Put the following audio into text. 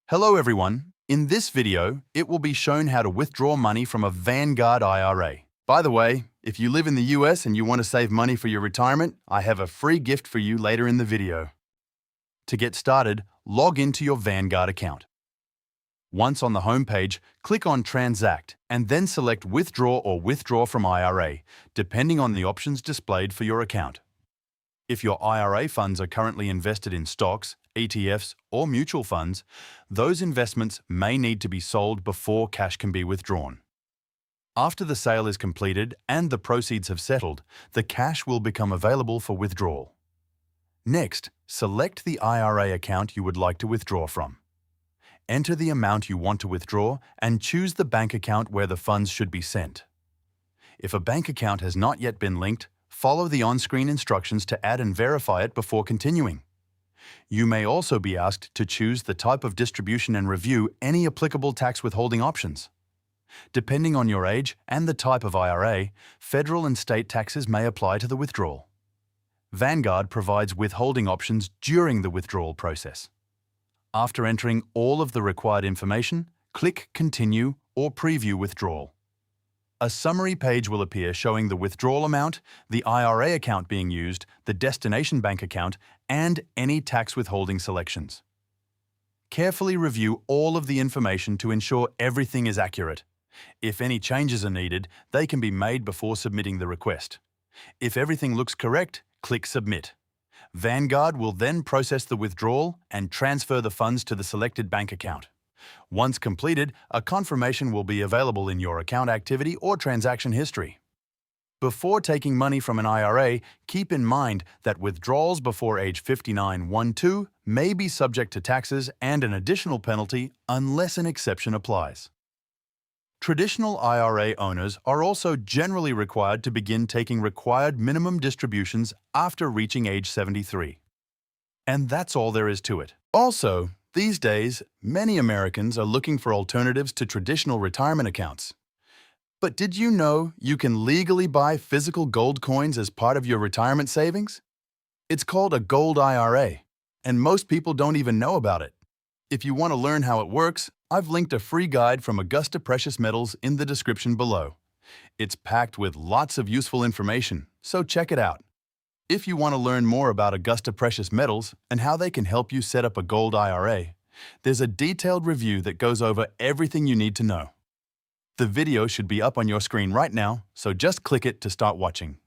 Hello everyone. In this video, it will be shown how to withdraw money from a Vanguard IRA. By the way, if you live in the US and you want to save money for your retirement, I have a free gift for you later in the video. To get started, log into your Vanguard account. Once on the home page, click on Transact and then select Withdraw or Withdraw from IRA, depending on the options displayed for your account. If your IRA funds are currently invested in stocks, ETFs, or mutual funds, those investments may need to be sold before cash can be withdrawn. After the sale is completed and the proceeds have settled, the cash will become available for withdrawal. Next, select the IRA account you would like to withdraw from. Enter the amount you want to withdraw and choose the bank account where the funds should be sent. If a bank account has not yet been linked, follow the on-screen instructions to add and verify it before continuing. You may also be asked to choose the type of distribution and review any applicable tax withholding options. Depending on your age and the type of IRA, federal and state taxes may apply to the withdrawal. Vanguard provides withholding options during the withdrawal process. After entering all of the required information, click Continue or Preview Withdrawal. A summary page will appear showing the withdrawal amount, the IRA account being used, the destination bank account, and any tax withholding selections. Carefully review all of the information to ensure everything is accurate. If any changes are needed, they can be made before submitting the request. If everything looks correct, click Submit. Vanguard will then process the withdrawal and transfer the funds to the selected bank account. Once completed, a confirmation will be available in your account activity or transaction history. Before taking money from an IRA, keep in mind that withdrawals before age 59(1)(2) may be subject to taxes and an additional penalty unless an exception applies. Traditional IRA owners are also generally required to begin taking required minimum distributions after reaching age 73. And that's all there is to it. Also, these days, many Americans are looking for alternatives to traditional retirement accounts. But did you know you can legally buy physical gold coins as part of your retirement savings? It's called a gold IRA, and most people don't even know about it. If you want to learn how it works, I've linked a free guide from Augusta Precious Metals in the description below. It's packed with lots of useful information, so check it out. If you want to learn more about Augusta Precious Metals and how they can help you set up a gold IRA, there's a detailed review that goes over everything you need to know. The video should be up on your screen right now, so just click it to start watching.